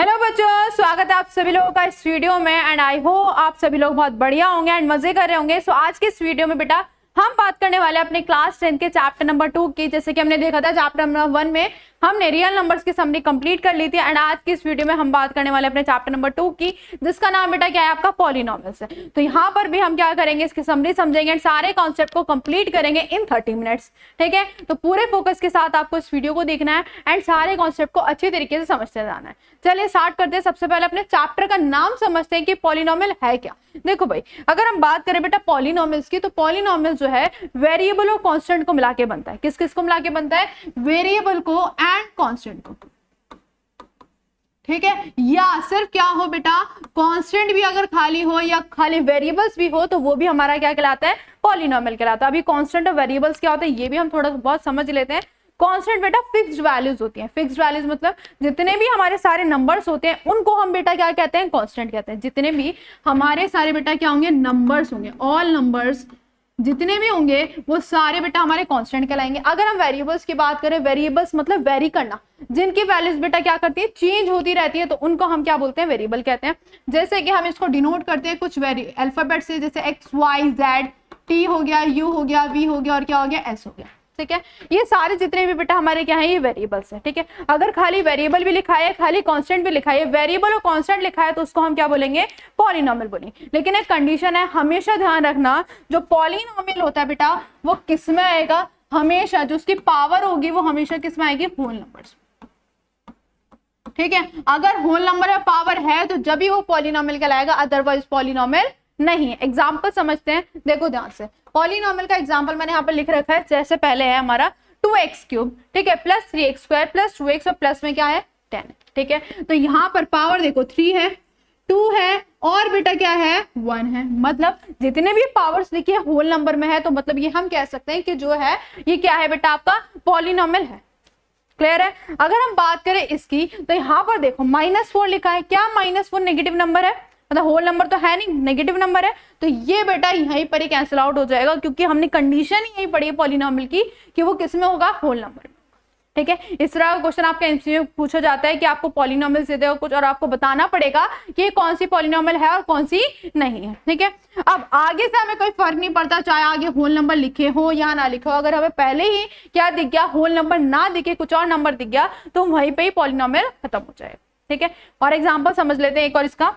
Hello बच्चों, स्वागत है आप सभी लोगों का इस वीडियो में एंड आई होप आप सभी लोग बहुत बढ़िया होंगे एंड मजे कर रहे होंगे। सो आज के इस वीडियो में बेटा हम बात करने वाले हैं अपने क्लास 10 के चैप्टर नंबर 2 की। जैसे कि हमने देखा था चैप्टर नंबर 1 में हमने रियल नंबर्स की समरी कंप्लीट कर ली थी एंड आज की इस वीडियो में हम बात करने वाले अपने चैप्टर नंबर 2 की, जिसका नाम बेटा क्या है आपका पॉलिनॉमियल्स है। तो यहाँ पर भी हम क्या करेंगे, इसकी समरी समझेंगे एंड सारे कॉन्सेप्ट को कंप्लीट करेंगे इन 30 मिनट्स। ठीक है, तो पूरे फोकस के साथ आपको इस वीडियो को देखना है एंड सारे कॉन्सेप्ट को अच्छी तरीके से समझते जाना है। चलिए स्टार्ट करते हैं। सबसे पहले अपने चैप्टर का नाम समझते हैं कि पॉलिनॉमियल है क्या। देखो भाई, अगर हम बात करें बेटा पॉलिनॉमियल्स की, तो पॉलिनॉमियल जो है वेरिएबल और कांस्टेंट को मिला के बनता है। किस किस को मिला के बनता है? वेरिएबल को एंड कांस्टेंट को। ठीक है, या सिर्फ क्या हो बेटा, कांस्टेंट भी अगर खाली हो या खाली वेरिएबल्स भी हो तो वो भी हमारा क्या कहलाता है? पॉलिनॉमियल कहलाता है। अभी कांस्टेंट और वेरिएबल्स क्या होता है ये भी हम थोड़ा बहुत समझ लेते हैं। कांस्टेंट बेटा फिक्स्ड वैल्यूज होती हैं। फिक्स्ड वैल्यूज मतलब जितने भी हमारे सारे नंबर्स होते हैं उनको हम बेटा क्या कहते हैं? कांस्टेंट कहते हैं। जितने भी हमारे सारे बेटा क्या होंगे? नंबर्स होंगे। ऑल नंबर्स जितने भी होंगे वो सारे बेटा हमारे कांस्टेंट कहलाएंगे। अगर हम वेरिएबल्स की बात करें, वेरिएबल्स मतलब वेरी करना, जिनकी वैल्यूज बेटा क्या करती है? चेंज होती रहती है, तो उनको हम क्या बोलते हैं? वेरिएबल कहते हैं। जैसे कि हम इसको डिनोट करते हैं कुछ अल्फाबेट से, जैसे एक्स वाई जेड, टी हो गया, यू हो गया, वी हो गया और क्या हो गया? एस हो गया। ठीक है, ये सारे जितने भी बेटा हमारे क्या है? ये वेरिएबल्स है। ठीक है, अगर खाली वेरिएबल भी लिखा है, खाली कांस्टेंट भी लिखा है, वेरिएबल और कांस्टेंट लिखा है, तो उसको हम क्या बोलेंगे? पॉलिनॉमियल बोलेंगे। लेकिन एक कंडीशन है, हमेशा ध्यान रखना, जो पॉलिनॉमियल होता है बेटा वो किस में आएगा? हमेशा जो उसकी पावर होगी वो हमेशा किस में आएगी? Whole numbers. ठीक है, अगर होल नंबर में पावर है तो जब भी वो पॉलिनॉमियल कहलाएगा, अदरवाइज पॉलिनॉमियल नहीं है। एग्जाम्पल समझते हैं, देखो ध्यान से। पॉलिनॉमियल का एग्जाम्पल मैंने यहाँ पर लिख रखा है। जैसे पहले है हमारा 2x³ ठीक है, प्लस 3x² प्लस 2x और प्लस में क्या है? 10। ठीक है, तो यहाँ पर पावर देखो 3 है, 2 है और बेटा क्या है? 1 है। मतलब जितने भी पावर्स लिखी है होल नंबर में है, तो मतलब ये हम कह सकते हैं कि जो है ये क्या है बेटा? आपका पॉलिनॉमियल है। क्लियर है? अगर हम बात करें इसकी, तो यहाँ पर देखो -4 लिखा है। क्या -4 नेगेटिव नंबर है? मतलब होल नंबर तो है नहीं, नेगेटिव नंबर है, तो ये बेटा यहीं पर ही कैंसिल आउट हो जाएगा, क्योंकि हमने कंडीशन ही यही पढ़ी है पॉलिनॉमियल की कि वो किस में होगा? होल नंबर में। ठीक है, इस तरह का क्वेश्चन आपका एमसीक्यू में पूछा जाता है कि आपको पॉलिनॉमियल दे देगा कुछ और आपको बताना पड़ेगा कि ये कौन सी पॉलिनॉमियल है और कौन सी नहीं है। ठीक है, अब आगे से हमें कोई फर्क नहीं पड़ता चाहे आगे होल नंबर लिखे हो या ना लिखे हो। अगर हमें पहले ही क्या दिख गया? होल नंबर ना दिखे, कुछ और नंबर दिख गया, तो वहीं पे ही पॉलिनॉमियल खत्म हो जाएगा। ठीक है, और एग्जाम्पल समझ लेते हैं एक और इसका।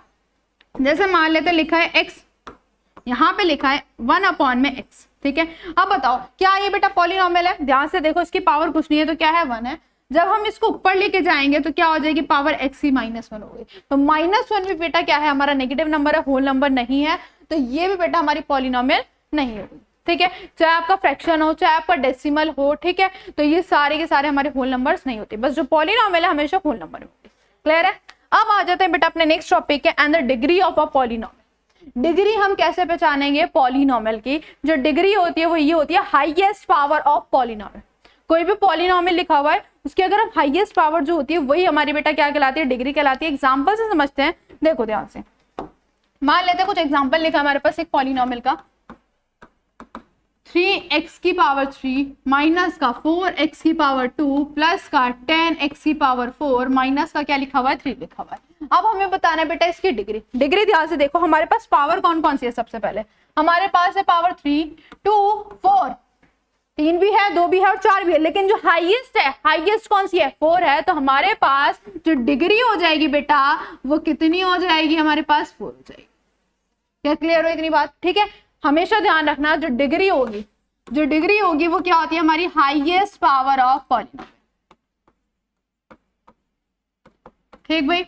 जैसे मान लेते लिखा है x, यहाँ पे लिखा है 1/x। ठीक है, अब बताओ क्या ये बेटा पॉलिनॉमियल है? ध्यान से देखो, इसकी पावर कुछ नहीं है तो क्या है? 1 है। जब हम इसको ऊपर लेके जाएंगे तो क्या हो जाएगी? पावर x ही -1 हो गई। तो -1 भी बेटा क्या है? हमारा नेगेटिव नंबर है, होल नंबर नहीं है, तो ये भी बेटा हमारी पॉलिनॉमियल नहीं होगी। ठीक है, चाहे आपका फ्रैक्शन हो, चाहे आपका डेसिमल हो। ठीक है, तो ये सारे के सारे हमारे होल नंबर्स नहीं होते, बस जो पॉलिनॉमियल है हमेशा होल नंबर होती है। क्लियर है? अब आ जाते हैं बेटा अपने नेक्स्ट टॉपिक के, and the degree of a polynomial. Degree हम कैसे पहचानेंगे पॉलिनॉमियल की? जो डिग्री होती है वो ये होती है हाईएस्ट पावर ऑफ पॉलिनॉमियल। कोई भी पॉलिनॉमियल लिखा हुआ है उसकी अगर हम हाईएस्ट पावर जो होती है वही हमारी बेटा क्या कहलाती है? डिग्री कहलाती है। एग्जाम्पल से समझते हैं, देखो ध्यान से। मान लेते हैं कुछ एग्जाम्पल लिखा हमारे पास एक पॉलिनॉमियल का, 3x³ माइनस का 4x² प्लस का 10x⁴ माइनस का क्या लिखा हुआ है? 3 लिखा हुआ है। अब हमें बताना है बेटा इसकी डिग्री। डिग्री ध्यान से देखो, हमारे पास पावर कौन कौन सी है? सबसे पहले हमारे पास है पावर 3, 2, 4, 3 भी है, 2 भी है और 4 भी है, लेकिन जो हाईएस्ट है, हाईएस्ट कौन सी है? 4 है। तो हमारे पास जो डिग्री हो जाएगी बेटा वो कितनी हो जाएगी? हमारे पास 4 हो जाएगी। क्या क्लियर हो इतनी बात? ठीक है, हमेशा ध्यान रखना, जो डिग्री होगी वो क्या होती है? हमारी हाईएस्ट पावर ऑफ पॉलिनॉमियल। ठीक भाई,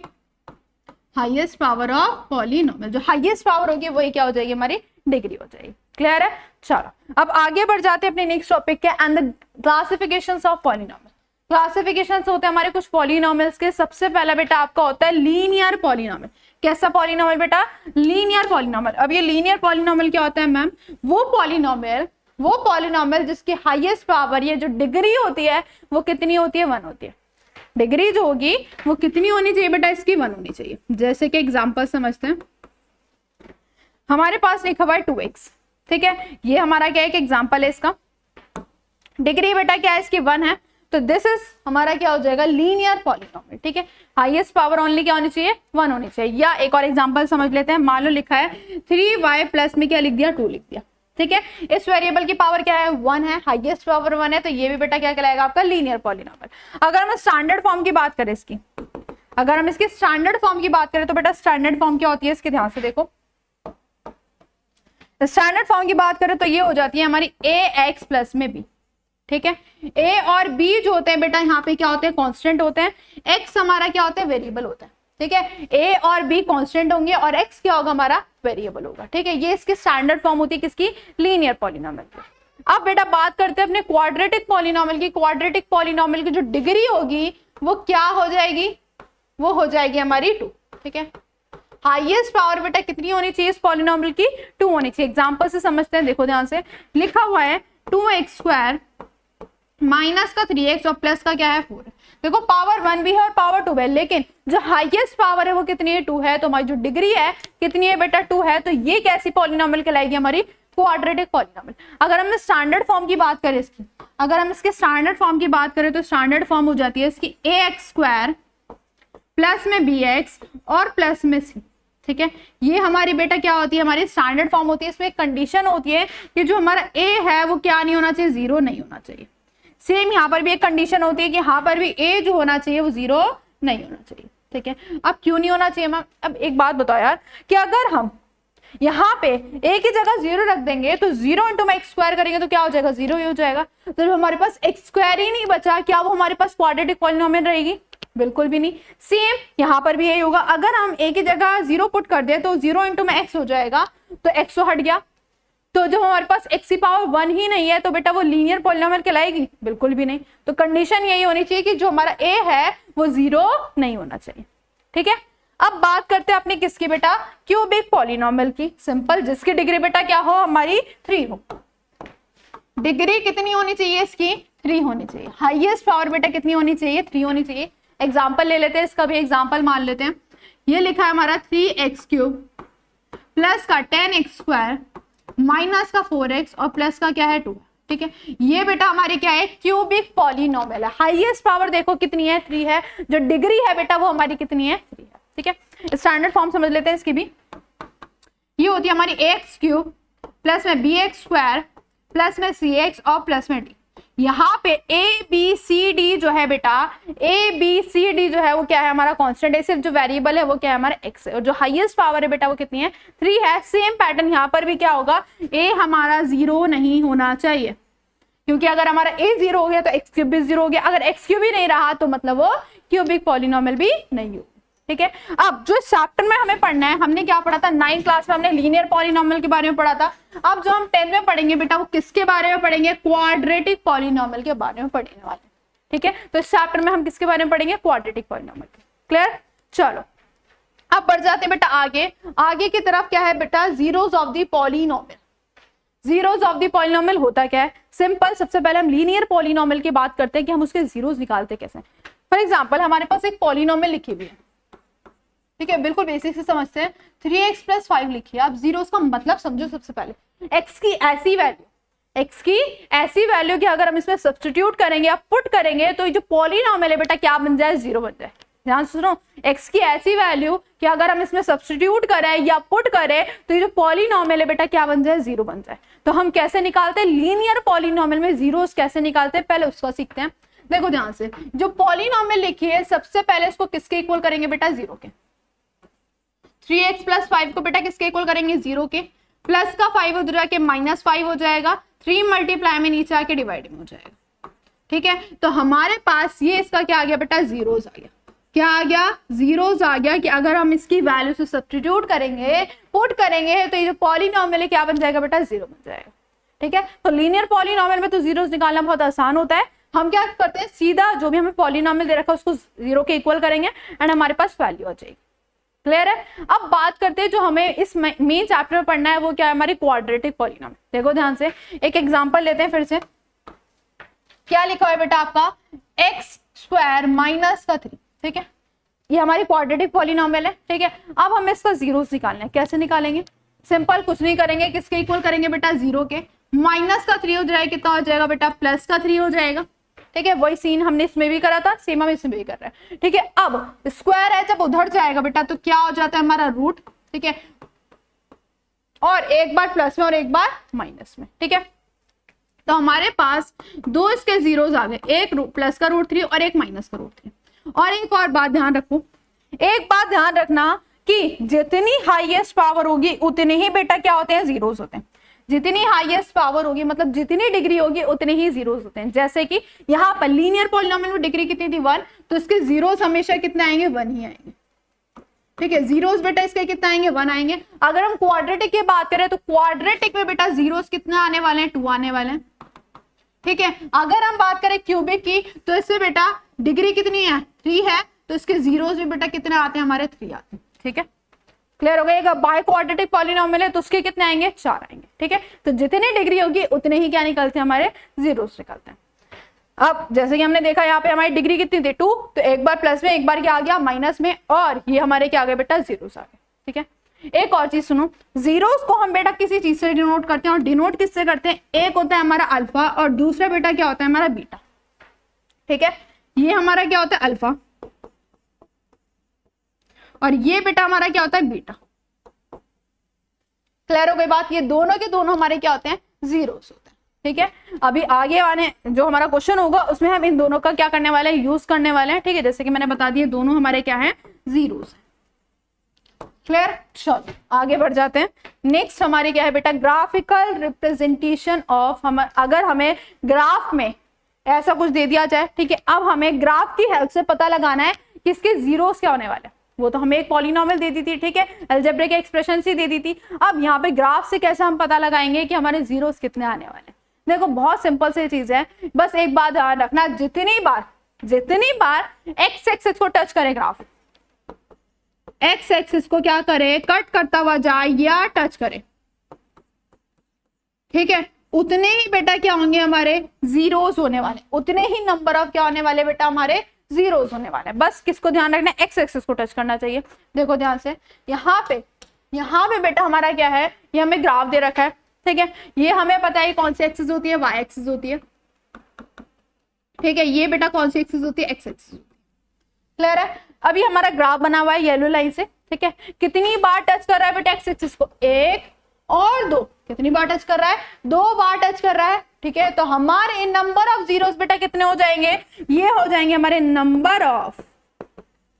हाईएस्ट पावर ऑफ पॉलिनॉमियल, जो हाईएस्ट पावर होगी वही क्या हो जाएगी? हमारी डिग्री हो जाएगी। क्लियर है? चलो अब आगे बढ़ जाते हैं अपने नेक्स्ट टॉपिक के, and the classifications of polynomial. Classifications होते हैं हमारे कुछ पॉलिनॉमियल्स के। सबसे पहला बेटा आपका होता है लीनियर पॉलिनॉमियल। कैसा पॉलिनॉमियल बेटा? Linear polynomial. अब ये लीनियर पॉलिनॉमियल क्या होता है मैम? वो पॉलिनॉमियल जिसकी हाईएस्ट पावर, ये जो डिग्री होती है वो कितनी होती है? 1 होती है। डिग्री जो होगी वो कितनी होनी चाहिए बेटा? इसकी 1 होनी चाहिए। जैसे कि एग्जांपल समझते हैं, हमारे पास लिखा हुआ है 2x। ठीक है, ये हमारा क्या है? एक एग्जांपल है इसका। डिग्री बेटा क्या है इसकी? 1 है। तो दिस इज हमारा क्या हो जाएगा, लीनियर पॉलिनोमियल। ठीक है, हाईएस्ट पावर ओनली क्या होनी चाहिए, 1 होनी चाहिए। या एक और एग्जांपल समझ लेते हैं, मान लो लिखा है 3y प्लस में क्या लिख दिया, 2 लिख दिया। ठीक है, इस वेरिएबल की पावर क्या है, 1 है, हाईएस्ट पावर 1 है, तो ये भी बेटा क्या कहलाएगा आपका, लीनियर पॉलिनोमियल। अगर हम स्टैंडर्ड फॉर्म की बात करें इसकी, अगर हम इसकी स्टैंडर्ड फॉर्म की बात करें तो बेटा स्टैंडर्ड फॉर्म क्या होती है इसके, ध्यान से देखो। स्टैंडर्ड फॉर्म की बात करें तो ये हो जाती है हमारी ax प्लस में b। ठीक है, a और b जो होते हैं बेटा यहाँ पे क्या होते हैं, कांस्टेंट होते हैं, x हमारा क्या होता है, वेरिएबल होता है। ठीक है, a और b कांस्टेंट होंगे और x क्या होगा, हमारा वेरिएबल होगा। ठीक है, ये इसकी स्टैंडर्ड फॉर्म होती है किसकी, लीनियर पॉलिनोमियल की। अब बेटा बात करते हैं अपने क्वाड्रेटिक पॉलिनोमियल की। क्वाड्रेटिक पॉलिनोमियल की जो डिग्री होगी वो क्या हो जाएगी, वो हो जाएगी हमारी 2। ठीक है, हाईएस्ट पावर बेटा कितनी होनी चाहिए इस पॉलिनोमियल की, 2 होनी चाहिए। एग्जांपल से समझते हैं, देखो ध्यान से, लिखा हुआ है 2x² माइनस का 3x और प्लस का क्या है 4। देखो पावर 1 भी है और पावर 2 है, लेकिन जो हाईएस्ट पावर है वो कितनी है, 2 है। तो हमारी जो डिग्री है कितनी है बेटा, 2 है। तो ये कैसी पॉलिनोमियल कहलाएगी, हमारी क्वाड्रेटिक पॉलिनोमियल। अगर हम स्टैंडर्ड फॉर्म की बात करें इसकी, अगर हम इसके स्टैंडर्ड फॉर्म की बात करें तो स्टैंडर्ड फॉर्म हो जाती है इसकी ax² प्लस में bx और प्लस में c। ठीक है, ये हमारी बेटा क्या होती है, हमारी स्टैंडर्ड फॉर्म होती है। इसमें एक कंडीशन होती है कि जो हमारा a है वो क्या नहीं होना चाहिए, 0 नहीं होना चाहिए। सेम यहाँ पर भी एक कंडीशन होती है कि यहाँ पर भी a जो होना चाहिए वो 0 नहीं होना चाहिए। ठीक है, अब क्यों नहीं होना चाहिए मैम, अब एक बात बताओ यार, कि अगर हम यहाँ पे a की जगह 0 रख देंगे तो 0 इंटू में x² करेंगे तो क्या हो जाएगा, 0 ही हो जाएगा। तो जब हमारे पास x² ही नहीं बचा, क्या वो हमारे पास क्वाड्रेटिक पॉलिनोमियल रहेगी, बिल्कुल भी नहीं। सेम यहाँ पर भी यही होगा, अगर हम a की जगह 0 पुट कर दे तो 0 इंटू में x हो जाएगा, तो x तो हट गया। तो जब हमारे पास x की पावर 1 ही नहीं है तो बेटा वो लीनियर पॉलिनोमियल कहलाएगी, बिल्कुल भी नहीं। तो कंडीशन यही होनी चाहिए कि जो हमारा a है वो 0 नहीं होना चाहिए। ठीक है, अब बात करते हैं अपने किसकी बेटा, क्यूबिक पॉलिनोमियल की। सिंपल, जिसकी डिग्री बेटा क्या हो, हमारी 3 हो। डिग्री कितनी होनी चाहिए इसकी, 3 होनी चाहिए। हाईएस्ट पावर बेटा कितनी होनी चाहिए, 3 होनी चाहिए। एग्जाम्पल ले लेते हैं, इसका भी एग्जाम्पल मान लेते हैं। ये लिखा है हमारा 3x³ प्लस का 10x² माइनस का 4x और प्लस का क्या है 2। ठीक है, ये बेटा हमारी क्या है, क्यूबिक पॉलिनोमियल है। हाईएस्ट पावर देखो कितनी है, 3 है। जो डिग्री है बेटा वो हमारी कितनी है, 3 है। ठीक है, स्टैंडर्ड फॉर्म समझ लेते हैं इसकी भी। ये होती है हमारी ax³ प्लस में bx² प्लस में cx और प्लस में d। यहाँ पे a b c d जो है बेटा, a b c d जो है वो क्या है, हमारा कांस्टेंट है। सिर्फ जो वेरिएबल है वो क्या है, हमारा x है। और जो हाईएस्ट पावर है बेटा वो कितनी है, 3 है। सेम पैटर्न यहाँ पर भी क्या होगा, a हमारा 0 नहीं होना चाहिए, क्योंकि अगर हमारा a 0 हो गया तो x³ भी 0 हो गया। अगर x³ भी नहीं रहा तो मतलब वो क्यूबिक पॉलिनोमियल भी नहीं हो। ठीक है, अब जो चैप्टर में हमें पढ़ना है, हमने क्या पढ़ा था 9th क्लास में, हमने लीनियर पॉलिनोमियल के बारे में पढ़ा था। अब जो हम 10th में पढ़ेंगे बेटा वो किसके बारे में पढ़ेंगे, क्वाड्रेटिक पॉलिनोमियल के बारे में पढ़ने वाले। ठीक है, तो इस चैप्टर में हम किसके बारे में पढ़ेंगे, क्वाड्रेटिक पॉलिनोमियल के। क्लियर, चलो अब बढ़ जाते हैं बेटा आगे। आगे की तरफ क्या है बेटा, zeros of the polynomial. Zeros of the polynomial होता क्या है, सिंपल। सबसे पहले हम लीनियर पॉलिनोमियल की बात करते हैं कि हम उसके जीरोस निकालते कैसे। फॉर एग्जांपल हमारे पास एक पॉलिनोमियल लिखी हुई है, ठीक है, बिल्कुल बेसिक से समझते हैं। 3x + 5 लिखिए। आप जीरोस का मतलब समझो। सबसे पहले x की ऐसी वैल्यू कि अगर हम इसमें सब्स्टिट्यूट करेंगे या पुट करेंगे तो ये जो पॉलिनोमियल है बेटा क्या बन जाए, 0 बन जाए। ध्यान से सुनो, x की ऐसी वैल्यू कि अगर हम इसमें सब्स्टिट्यूट करें या पुट करें तो ये जो पॉलिनोमियल है बेटा क्या बन जाए, 0 बन जाए। तो हम कैसे निकालते हैं लीनियर पॉलिनोमियल में जीरोस कैसे निकालते हैं, पहले उसका सीखते हैं। देखो ध्यान से, जो पॉलिनोमियल लिखी है सबसे पहले इसको किसके इक्वल करेंगे बेटा, 0 के। 3x + 5 को बेटा किसके इक्वल करेंगे, 0 के। प्लस का 5 उधर जाके -5 हो जाएगा, 3 मल्टीप्लाई में नीचे आके डिवाइड में हो जाएगा। ठीक है, तो हमारे पास ये इसका क्या आ गया बेटा, जीरोस आ गया। क्या आ गया, जीरोस आ गया कि अगर हम इसकी वैल्यू से सब्स्टिट्यूट करेंगे, पुट करेंगे तो ये जो पॉलिनोमियल है क्या बन जाएगा बेटा, 0 बन जाएगा। ठीक है, तो लीनियर पॉलिनोमियल में तो जीरोस निकालना बहुत आसान होता है। हम क्या करते हैं, सीधा जो भी हमें पॉलिनोमियल दे रखा है उसको 0 के इक्वल करेंगे एंड हमारे पास वैल्यू आ जाएगी। क्लियर है। अब बात करते हैं जो हमें इस मेन चैप्टर में पढ़ना है वो क्या है, हमारी क्वाड्रेटिक पॉलिनोमियल। देखो ध्यान से, एक एग्जांपल लेते हैं फिर से। क्या लिखा है बेटा आपका, x² - का 3। ठीक है, ये हमारी क्वाड्रेटिक पॉलिनोमियल है। ठीक है, अब हमें इसका जीरोस निकालना है। कैसे निकालेंगे, सिंपल, कुछ नहीं करेंगे, किसके इक्वल करेंगे बेटा, 0 के। माइनस का 3 हो जाएगा, कितना हो जाएगा बेटा, प्लस का 3 हो जाएगा। ठीक है, वही सीन हमने इसमें भी करा था, सेम हम इसमें भी कर रहे हैं। ठीक है, अब स्क्वायर है जब उधर जाएगा बेटा तो क्या हो जाता है हमारा रूट। ठीक है, और एक बार प्लस में और एक बार माइनस में। ठीक है, तो हमारे पास दो इसके जीरोस आ गए, एक प्लस का रूट 3 और एक माइनस का रूट 3। और एक और बात ध्यान रखो, एक बात ध्यान रखना कि जितनी हाईएस्ट पावर होगी उतने ही बेटा क्या होते हैं, जीरोस होते हैं। जितनी हाईएस्ट पावर होगी मतलब जितनी डिग्री होगी उतने ही जीरोस होते हैं। जैसे कि यहाँ पर लीनियर पॉलिनोमियल में डिग्री कितनी थी 1, तो इसके जीरोस हमेशा कितने आएंगे, 1 ही आएंगे। ठीक है, जीरोस बेटा इसके कितने आएंगे, 1 आएंगे। अगर हम क्वाड्रेटिक की बात करें तो क्वाड्रेटिक में बेटा जीरोस कितने आने वाले हैं, 2 आने वाले हैं। ठीक है, अगर हम बात करें क्यूबिक की तो इससे बेटा डिग्री कितनी है, 3 है, तो इसके जीरोस भी बेटा कितने आते हैं, हमारे 3 आते हैं। ठीक है, क्लियर हो गया। बाय क्वाड्रेटिक पॉलिनोमियल है तो उसके कितने आएंगे, 4 आएंगे। ठीक है, तो जितनी डिग्री होगी उतने ही क्या निकलते हैं, हमारे जीरोस निकलते हैं। अब जैसे कि हमने देखा यहाँ पे हमारी डिग्री कितनी थी 2, तो एक बार प्लस में एक बार क्या आ गया माइनस में, और ये हमारे क्या आ गए बेटा, जीरोस आ गए। ठीक है, एक और चीज सुनो, जीरोस को हम बेटा किसी चीज से डिनोट करते हैं, और डिनोट किससे करते हैं, एक होता है हमारा अल्फा और दूसरा बेटा क्या होता है हमारा बीटा। ठीक है, ये हमारा क्या होता है अल्फा और ये बेटा हमारा क्या होता है बीटा। क्लियर हो गई बात, ये दोनों के दोनों हमारे क्या होते हैं, जीरोस होते हैं। ठीक है, अभी आगे वाले जो हमारा क्वेश्चन होगा उसमें हम इन दोनों का क्या करने वाले हैं, यूज करने वाले हैं। ठीक है, जैसे कि मैंने बता दिया दोनों हमारे क्या है, जीरोस है। क्लियर, चलो आगे बढ़ जाते हैं। नेक्स्ट हमारे क्या है बेटा, ग्राफिकल रिप्रेजेंटेशन ऑफ। हम अगर हमें ग्राफ में ऐसा कुछ दे दिया जाए, ठीक है, अब हमें ग्राफ की हेल्प से पता लगाना है कि इसके जीरोस क्या होने वाले हैं। वो तो हमें एक पॉलिनोमियल दे दी थी, ठीक है, अलजेब्रिक एक्सप्रेशन सी दे दी थी। अब यहाँ पे ग्राफ से कैसे हम पता लगाएंगे कि हमारे जीरोस कितने आने वाले हैं। देखो बहुत सिंपल सी चीज है, बस एक बात ध्यान रखना, जितनी बार एक्स एक्सिस को टच करे ग्राफ, एक्स एक्सिस को क्या करे, कट करता हुआ जाए या टच करे, ठीक है, उतने ही बेटा क्या होंगे हमारे जीरोस होने वाले, उतने ही नंबर ऑफ क्या होने वाले बेटा हमारे जीरोस होने वाले। बस किसको ध्यान रखना, एक्स एक्सिस को टच करना चाहिए। देखो ध्यान से, यहाँ पे बेटा हमारा क्या है, ये हमें ग्राफ दे रखा है, ठीक है, ये हमें पता है कौन सी एक्सिस होती है, वाई एक्सिस होती है। ठीक है, ये बेटा कौन सी एक्सिस होती है, एक्स एक्सिस। क्लियर है, अभी हमारा ग्राफ बना हुआ है येलो लाइन से, ठीक है, कितनी बार टच कर रहा है बेटा एक्स एक्सिस को, 1 और 2, कितनी बार टच कर रहा है, 2 बार टच कर रहा है। ठीक है, तो हमारे नंबर ऑफ जीरोस बेटा कितने हो जाएंगे, ये हो जाएंगे हमारे नंबर ऑफ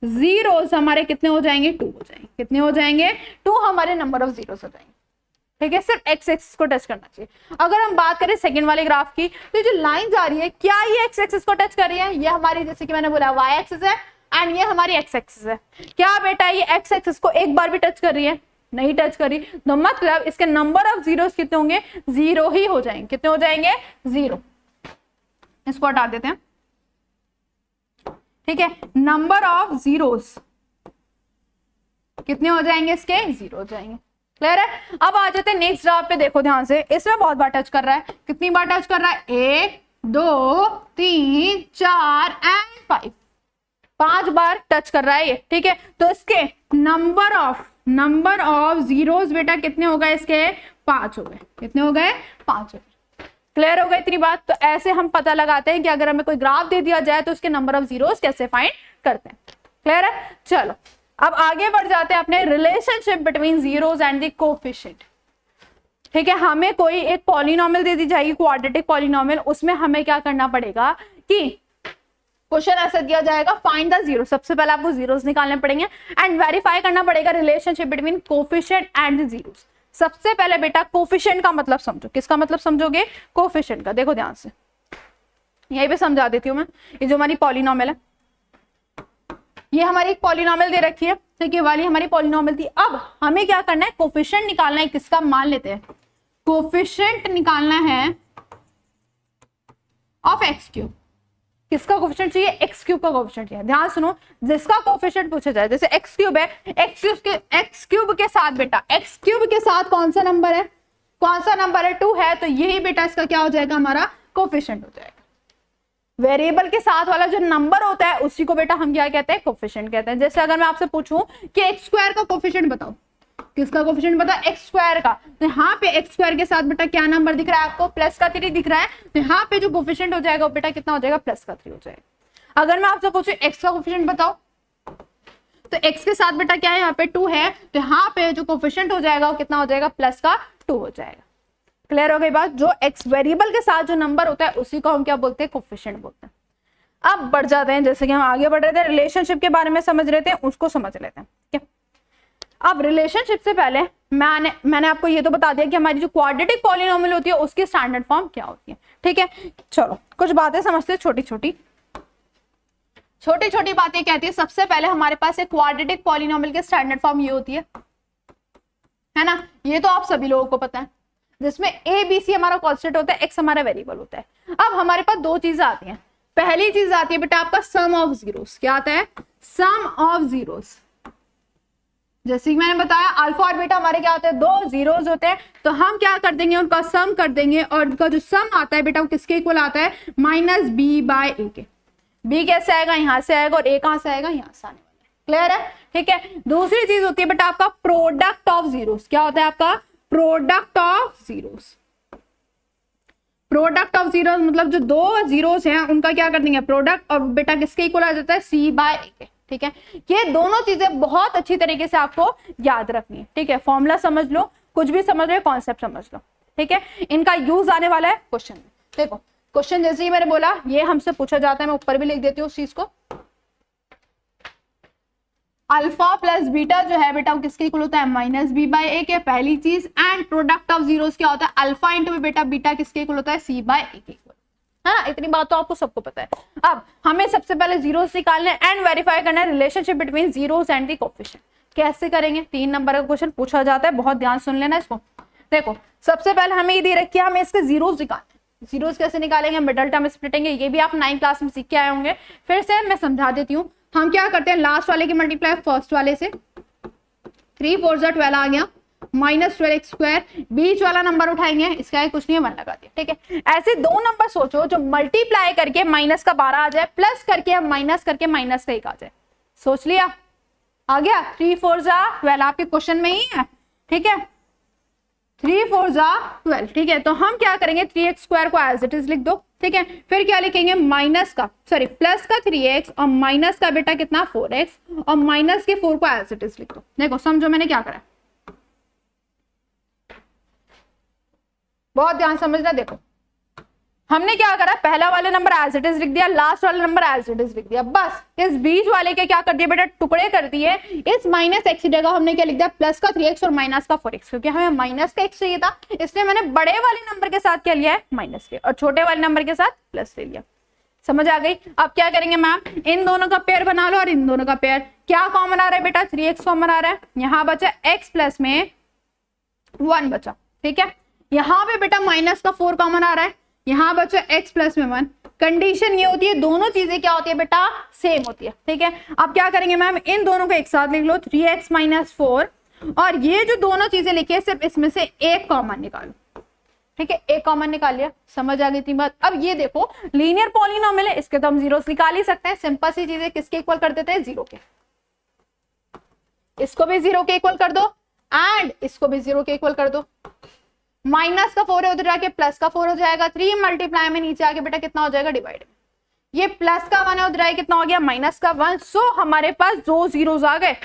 जीरोस, हमारे कितने हो जाएंगे, 2 हो जाएंगे। कितने हो जाएंगे, 2 हमारे नंबर ऑफ जीरोस हो जाएंगे। ठीक है, सिर्फ एक्स एक्सिस को टच करना चाहिए। अगर हम बात करें सेकंड वाले ग्राफ की, तो जो लाइन जा रही है क्या ये एक्स एक्सिस को टच कर रही है, ये हमारी जैसे कि मैंने बोला वाई एक्सिस है एंड ये हमारी एक्स एक्सिस है। क्या बेटा ये एक्स एक्सिस को एक बार भी टच कर रही है, नहीं टच करी, तो मतलब इसके नंबर ऑफ जीरोस कितने होंगे, 0 ही हो जाएंगे। कितने हो जाएंगे, 0। इसको हटा देते हैं। ठीक है, नंबर ऑफ जीरोस कितने हो जाएंगे, इसके 0 हो जाएंगे। क्लियर है, अब आ जाते हैं नेक्स्ट ग्राफ पे। देखो ध्यान से, इसमें बहुत बार टच कर रहा है, कितनी बार टच कर रहा है, 1 2 3 4 एंड 5, 5 बार टच कर रहा है ये। ठीक है, तो इसके नंबर ऑफ जीरोस बेटा कितने हो गए, इसके 5 हो गए। कितने हो गए, 5 हो गए। क्लियर हो गई इतनी बात। तो ऐसे हम पता लगाते हैं कि अगर हमें कोई ग्राफ दे दिया जाए तो उसके नंबर ऑफ जीरोस कैसे फाइंड करते हैं। क्लियर है, चलो अब आगे बढ़ जाते हैं अपने relationship between zeros and the coefficient. ठीक है, हमें कोई एक पॉलिनोमियल दे दी जाएगी, क्वाड्रेटिक पॉलिनोमियल, उसमें हमें क्या करना पड़ेगा कि क्वेश्चन ऐसा दिया जाएगा, फाइंड द जीरो। सबसे पहले आपको जीरोस निकालने पड़ेंगे एंड वेरीफाई करना पड़ेगा relationship between coefficient and the zeros. सबसे पहले बेटा कोफिशिएंट का मतलब समझो। किसका मतलब समझोगे, कोफिशिएंट का। देखो ध्यान से, यहीं पे समझा देती हूँ मैं। ये जो हमारी पॉलिनोमियल है, ये हमारी एक पॉलिनोमियल दे रखी है, ठीक है, वाली हमारी पॉलिनोमियल थी। अब हमें क्या करना है, कोफिशिएंट निकालना है। किसका, मान लेते हैं कोफिशिएंट निकालना है ऑफ एक्स क्यूब। किसका कोफिशिएंट चाहिए, एक्स क्यूब का कोफिशिएंट चाहिए। ध्यान सुनो, जिसका कोफिशिएंट पूछा जाए, जैसे एक्स क्यूब है, एक्स क्यूब के साथ बेटा, एक्स क्यूब के साथ कौन सा नंबर है, 2 है, तो यही बेटा इसका क्या हो जाएगा, हमारा कोफिशिएंट हो जाएगा। वेरिएबल के साथ वाला जो नंबर होता है उसी को बेटा हम क्या कहते हैं, कोफिशिएंट कहते हैं। जैसे अगर मैं आपसे पूछूं कि x² का कोफिशिएंट बताओ, किसका कोफिशिएंट पता है? एक्स स्क्वायर का। तो यहाँ पे एक्स स्क्वायर के साथ बेटा क्या नंबर दिख रहा है आपको? प्लस का 3 दिख रहा है। तो यहाँ पे जो कोफिशिएंट हो जाएगा बेटा कितना हो जाएगा? प्लस का 3 हो जाएगा। अगर मैं आपसे पूछूं एक्स का कोफिशिएंट बताओ, तो x के साथ बेटा क्या है? यहाँ पे 2 है, तो यहाँ पे जो कोफिशिएंट हो जाएगा वो कितना हो जाएगा? प्लस का 2 हो जाएगा। क्लियर हो गई बात? जो x वेरिएबल के साथ जो नंबर होता है उसी को हम क्या बोलते हैं? कोफिशिएंट बोलते हैं। अब बढ़ जाते हैं, जैसे कि हम आगे बढ़ रहे थे, रिलेशनशिप के बारे में समझ रहे थे, उसको समझ लेते हैं। ठीक है, अब रिलेशनशिप से पहले मैंने आपको ये तो बता दिया कि हमारी जो क्वाड्रेटिक पॉलिनोमियल होती है उसकी स्टैंडर्ड फॉर्म क्या होती है। ठीक है, चलो कुछ बातें समझते हैं, छोटी छोटी बातें कहती है। सबसे पहले हमारे पास एक क्वाड्रेटिक पॉलिनोमियल की स्टैंडर्ड फॉर्म ये होती है ना? ये तो आप सभी लोगों को पता है, जिसमें ए बी सी हमारा कांस्टेंट होता है, एक्स हमारा वेरिएबल होता है। अब हमारे पास दो चीजें आती हैं। पहली चीज आती है बेटा आपका सम ऑफ जीरोस। क्या आता है? सम ऑफ जीरोस। जैसे कि मैंने बताया अल्फा और बीटा हमारे क्या होते हैं? दो जीरोस होते हैं। तो हम क्या कर देंगे? उनका सम कर देंगे, और उनका जो सम आता है बेटा वो किसके इक्वल आता है? माइनस बी बाय ए के। बी कैसे आएगा? यहां से आएगा, और ए कहां से आएगा? यहां से आने वाला है। क्लियर है? ठीक है, दूसरी चीज होती है बेटा आपका प्रोडक्ट ऑफ जीरोस। क्या होता है आपका? Product of zeros. Product of zeros मतलब जो दो जीरोस हैं उनका क्या कर देंगे? प्रोडक्ट, और बेटा किसके इक्वल आ जाता है? सी बाय ए के। ठीक है, ये दोनों चीजें बहुत अच्छी तरीके से आपको याद रखनी है। ठीक है, फॉर्मूला समझ लो, कुछ भी समझ लो, कॉन्सेप्ट समझ लो। ठीक है, इनका यूज आने वाला है क्वेश्चन में। देखो क्वेश्चन जैसे ही मैंने बोला ये हमसे पूछा जाता है, मैं ऊपर भी लिख देती हूँ उस चीज को। अल्फा प्लस बीटा जो है बेटा वो किसके इक्वल होता है? माइनस बी बाय ए के, पहली चीज। एंड प्रोडक्ट ऑफ जीरोस क्या होता है? अल्फा इंटू बेटा बीटा किसके इक्वल होता है? सी बाय ए के इक्वल। है ना? इतनी बात तो आपको सबको पता है। अब हमें सबसे पहले जीरोस निकालने एंड वेरीफाई करना है relationship between zeros and the coefficient. कैसे करेंगे? 3 नंबर का क्वेश्चन पूछा जाता है, बहुत ध्यान सुन लेना इसको। देखो सबसे पहले हमें ये दे रखी है, हमें इसके जीरोस निकालने। जीरोस कैसे निकालेंगे? मिडल टर्म स्प्लिटेंगे, ये भी आप 9th क्लास में सीख के आए होंगे। फिर से मैं समझा देती हूँ। हम क्या करते हैं? लास्ट वाले की मल्टीप्लाई फर्स्ट वाले से, 3 4 12 आ गया, माइनस 12x स्क्वायर। बीच वाला नंबर उठाएंगे, इसका कुछ नहीं है, 1 लगा दिया। ठीक है, ऐसे दो नंबर सोचो जो मल्टीप्लाई करके माइनस का 12 आ जाए, प्लस करके माइनस करके माइनस का 1 आ जाए। सोच लिया? आ गया? 3 4 12 आपके क्वेश्चन में ही है। ठीक है, 3 4 12। ठीक है, तो हम क्या करेंगे? 3x स्क्वायर को एज इट इज लिख दो। ठीक है, फिर क्या लिखेंगे? प्लस का 3x और माइनस का बेटा कितना? 4x, और माइनस के 4 को एज इट इज लिख दो। देखो समझो मैंने क्या करा, बहुत ध्यान समझना। देखो हमने क्या करा? पहला वाला नंबर एज इट इज लिख दिया, लास्ट वाला नंबर एज इट इज लिख दिया। बस इस बीच वाले के क्या कर दिया बेटा? टुकड़े कर दिए। इस माइनस एक्स की जगह हमने क्या लिख दिया? प्लस का 3x और माइनस का 4x, क्योंकि हमें माइनस का x चाहिए था, इसलिए मैंने बड़े वाले नंबर के साथ क्या लिया है? माइनस के, और छोटे वाले नंबर के साथ प्लस ले लिया। समझ आ गई? अब क्या करेंगे मैम? इन दोनों का पेयर बना लो, और इन दोनों का पेयर। क्या कॉमन आ रहा है बेटा? 3x कॉमन आ रहा है। यहाँ बचा x प्लस में 1 बचा। ठीक है, यहाँ पे बेटा माइनस का 4 कॉमन आ रहा है, यहाँ बचा x प्लस में 1। कंडीशन ये होती है दोनों चीजें क्या होती है बेटा? सेम होती है। ठीक है, अब क्या करेंगे मैम? इन दोनों को एक साथ लिख लो, 3x माइनस 4, और ये जो दोनों चीजें लिखी है सिर्फ इसमें से एक कॉमन निकालो। ठीक है, एक कॉमन निकाल लिया। समझ आ गई थी बात? अब ये देखो लीनियर पॉलिनोमियल है, इसके तो हम जीरोस निकाल ही सकते हैं। सिंपल सी चीजें किसके इक्वल कर देते हैं? 0 के। इसको भी 0 के इक्वल कर दो, एंड इसको भी 0 के इक्वल कर दो। माइनस का 4 है, उधर जाके प्लस का 4 हो जाएगा। 3 मल्टीप्लाई में नीचे आके बेटा कितना हो जाएगा? डिवाइड में। ये प्लस का 1 है, उधर आके कितना हो गया? माइनस का 1। सो हमारे पास 2 जीरोस आ गए,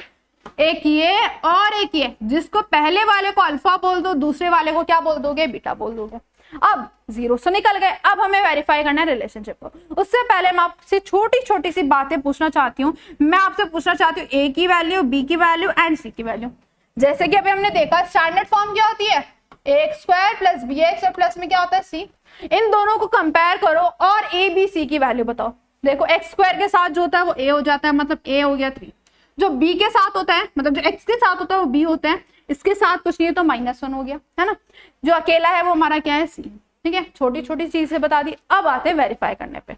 एक ये और एक ये। जिसको पहले वाले को अल्फा बोल दो, दूसरे वाले को क्या बोल दोगे? बीटा बोल दोगे। अब जीरो से निकल गए। अब हमें वेरीफाई करना है रिलेशनशिप को। उससे पहले मैं आपसे छोटी छोटी सी बातें पूछना चाहती हूँ। मैं आपसे पूछना चाहती हूँ ए की वैल्यू, बी की वैल्यू एंड सी की वैल्यू। जैसे कि अभी हमने देखा स्टैंडर्ड फॉर्म क्या होती है? X square plus B X, और प्लस में क्या होता है? सी। इन दोनों को कंपेयर करो और ए बी सी की वैल्यू बताओ। देखो एक्स स्क्वायर के साथ जो होता है वो ए हो जाता है, मतलब ए हो गया 3। जो बी के साथ होता है, मतलब जो एक्स के साथ होता है वो बी होता है। इसके साथ कुछ नहीं है तो -1 हो गया, है ना। जो अकेला है वो हमारा क्या है? सी। ठीक है, छोटी छोटी चीजें बता दी। अब आते हैं वेरीफाई करने पे।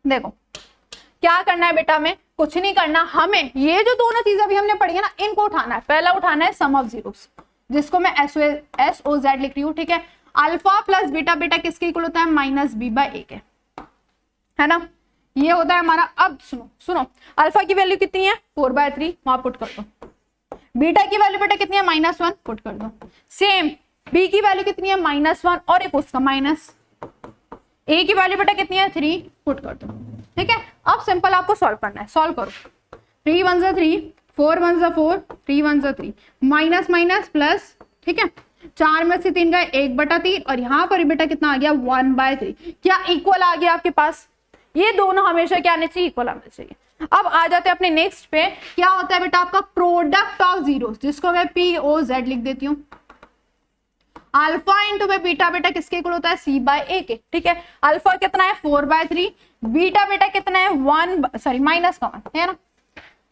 देखो क्या करना है बेटा, में कुछ नहीं करना, हमें ये जो दोनों चीजें अभी हमने पढ़ी है ना, इनको उठाना है। पहला उठाना है सम ऑफ जीरोस, जिसको मैं SOZ लिख रही हूँ। ठीक है, अल्फा प्लस बीटा, बेटा किसके इक्वल होता है? -b/a के, है ना। ये होता है हमारा। अब सुनो अल्फा की वैल्यू कितनी है? 4/3, वहां पुट कर दो। बीटा की वैल्यू बेटा कितनी है -1, पुट कर दो। सेम बी की वैल्यू कितनी है -1 और एक उसका माइनस। ए की वैल्यू बेटा कितनी है 3, पुट कर दो। ठीक है, अब सिंपल आपको सॉल्व करना है, सॉल्व करो। 3 1 जा 3, 4 1 जा 4, 3 1 जा 3, माइनस माइनस प्लस। ठीक है, 4 में से 3 गए 1/3 और यहाँ पर बेटा कितना आ गया 1/3। क्या इक्वल आ गया आपके पास? ये दोनों हमेशा क्या आने चाहिए? इक्वल आने चाहिए। अब आ जाते हैं अपने नेक्स्ट पे। क्या होता है बेटा आपका प्रोडक्ट ऑफ जीरोस, जिसको मैं POZ लिख देती हूँ। अल्फा इंटू में बीटा बेटा किसके इक्वल होता है? C/A के। ठीक है, अल्फा कितना है 4/3, बीटा बेटा कितना है माइनस का 1 है ना,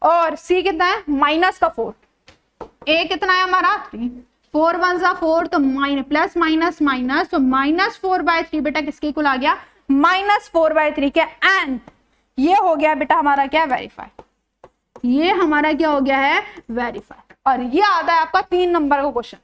और C कितना है -4, A कितना है हमारा 3, 4 1 जा 4 तो प्लस माइनस माइनस, तो -4/3 बेटा किसके इक्वल आ गया? -4/3 के। एंड ये हो गया बेटा हमारा क्या? वेरीफाई। ये हमारा क्या हो गया है? वेरीफाई। और ये आता है आपका 3 नंबर का क्वेश्चन।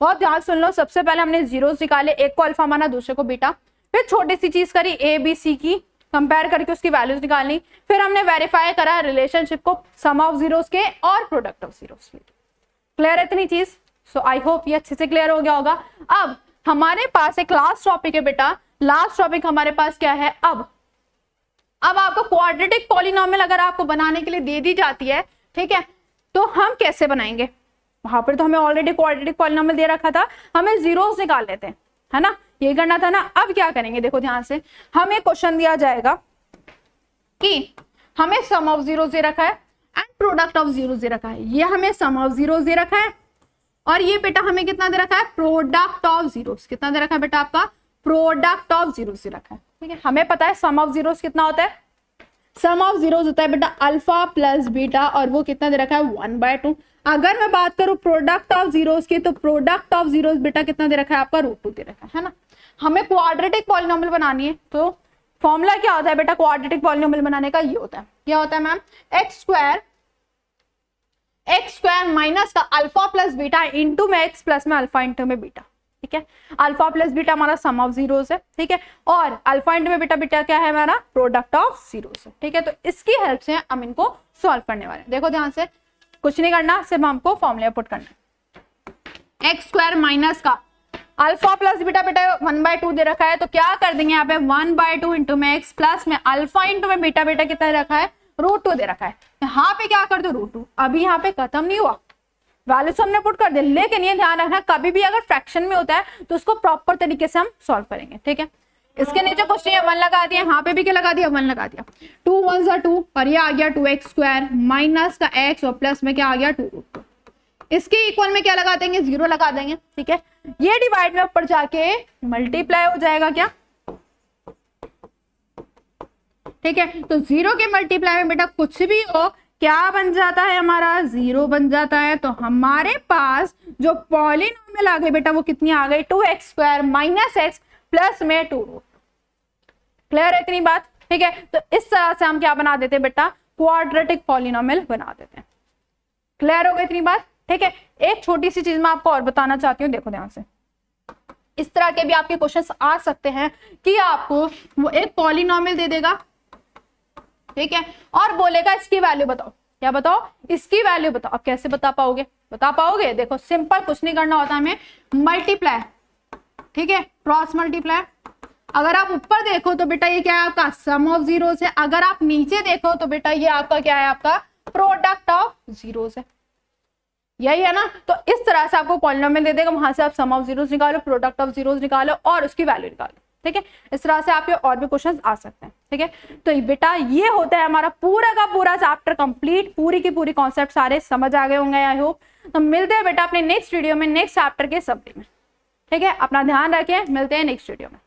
बहुत ध्यान सुन लो। सबसे पहले हमने जीरोस निकाले, एक को अल्फा माना, दूसरे को बीटा। फिर छोटी सी चीज करी, ABC की कंपेयर करके उसकी वैल्यूज निकालनी। फिर हमने वेरीफाई करा रिलेशनशिप को सम ऑफ जीरोस के और प्रोडक्ट ऑफ जीरोस के। क्लियर है इतनी चीज? सो आई होप ये अच्छे से क्लियर हो गया होगा। अब हमारे पास एक लास्ट टॉपिक है बेटा। लास्ट टॉपिक हमारे पास क्या है? अब आपको क्वाड्रेटिक पॉलिनोमियल अगर आपको बनाने के लिए दे दी जाती है, ठीक है, तो हम कैसे बनाएंगे? वहां पर तो हमें ऑलरेडी क्वाड्रेटिक पॉलिनोमियल दे रखा था, हमें जीरोस निकाल लेते हैं, है ना, ये करना था ना। अब क्या करेंगे? देखो ध्यान से, हमें क्वेश्चन दिया जाएगा कि हमें सम ऑफ जीरोस दे रखा है एंड प्रोडक्ट ऑफ जीरोस दे रखा है। ये हमें सम ऑफ जीरोस दे रखा है और ये बेटा हमें कितना दे रखा है? Product of zeros. कितना दे रखा है बेटा? आपका प्रोडक्ट ऑफ जीरोस दे रखा है। ठीक है, हमें पता है सम ऑफ जीरोस कितना होता है? सम ऑफ जीरोस होता है बेटा अल्फा प्लस बीटा, और वो कितना दे रखा है? 1/2। अगर मैं बात करूं प्रोडक्ट ऑफ जीरोस की, तो प्रोडक्ट ऑफ जीरोस बेटा कितना दे रखा है? आपका √2 दे रखा है ना। हमें क्वाड्रेटिक पॉलिनोमियल बनानी है, तो फॉर्मूला क्या होता है बेटा क्वाड्रेटिक पॉलिनोमियल बनाने का? ये होता है, क्या होता है मैम? x स्क्वायर माइनस का अल्फा प्लस बीटा इंटू में x प्लस में अल्फा इंटू में बीटा। ठीक है, अल्फा प्लस बीटा हमारा सम ऑफ जीरोस है। ठीक है, और अल्फा इंटू में बीटा, बीटा क्या है हमारा? प्रोडक्ट ऑफ जीरोस है। ठीक है, तो इसकी हेल्प से हम इनको सॉल्व करने वाले हैं। देखो ध्यान से, कुछ नहीं करना, सिर्फ हमको फॉर्मूला पुट करना है। x स्क्वायर माइनस का अल्फा प्लस बीटा, बेटा 1/2 दे रखा है, तो क्या कर देंगे यहाँ पे? 1/2 इंटू में x प्लस में अल्फा इंटू में बीटा, बेटा कितना दे रखा है? √2 दे रखा है। यहाँ पे क्या कर दो? √2। अभी यहाँ पे खत्म नहीं हुआ, वैल्यूज हमने पुट कर दे, लेकिन ये ध्यान रखना कभी भी अगर फ्रैक्शन में होता है तो उसको प्रॉपर तरीके से हम सॉल्व करेंगे। ठीक है, इसके नीचे क्वेश्चन 1 लगा दिया, यहाँ पे भी क्या लगा दिया? 1 लगा दिया। 2 1 जा 2 और ये आ गया 2x स्क्वायर माइनस का x और प्लस में क्या आ गया? 2√2। इसके इक्वल में क्या लगा देंगे? 0 लगा देंगे। ठीक है, ये डिवाइड में ऊपर जाके मल्टीप्लाई हो जाएगा क्या? ठीक है, तो 0 के मल्टीप्लाई में बेटा कुछ भी हो क्या बन जाता है? हमारा 0 बन जाता है। तो हमारे पास जो पॉलिनोमियल आ गई बेटा वो कितनी आ गई? 2x square minus x plus में 2√2। क्लियर है इतनी बात? ठीक है, तो इस तरह से हम क्या बना देते हैं बेटा? क्वाड्रेटिक पॉलिनोमियल बना देते हैं। क्लियर हो गई इतनी बात? ठीक है, एक छोटी सी चीज मैं आपको और बताना चाहती हूँ। देखो ध्यान से, इस तरह के भी आपके क्वेश्चंस आ सकते हैं कि आपको वो एक पॉलिनोमियल दे देगा, ठीक है, और बोलेगा इसकी वैल्यू बताओ। क्या बताओ? इसकी वैल्यू बताओ। अब कैसे बता पाओगे? बता पाओगे? देखो सिंपल, कुछ नहीं करना होता हमें, मल्टीप्लाई। ठीक है, क्रॉस मल्टीप्लाई। अगर आप ऊपर देखो तो बेटा ये क्या है? आपका सम ऑफ जीरोस है। अगर आप नीचे देखो तो बेटा ये आपका क्या है? आपका प्रोडक्ट ऑफ जीरोस है। यही है ना। तो इस तरह से आपको पॉलिनोमियल दे देगा, वहां से आप सम ऑफ जीरोस निकालो, प्रोडक्ट ऑफ जीरोस निकालो और उसकी वैल्यू निकालो। ठीक है, इस तरह से आपके और भी क्वेश्चंस आ सकते हैं। ठीक है, तो बेटा ये होता है हमारा पूरा का पूरा चैप्टर कंप्लीट। पूरी की पूरी कॉन्सेप्ट सारे समझ आ गए होंगे आई होप। तो मिलते हैं बेटा अपने नेक्स्ट वीडियो में, नेक्स्ट चैप्टर के समरी में। ठीक है, अपना ध्यान रखें, मिलते हैं नेक्स्ट वीडियो में।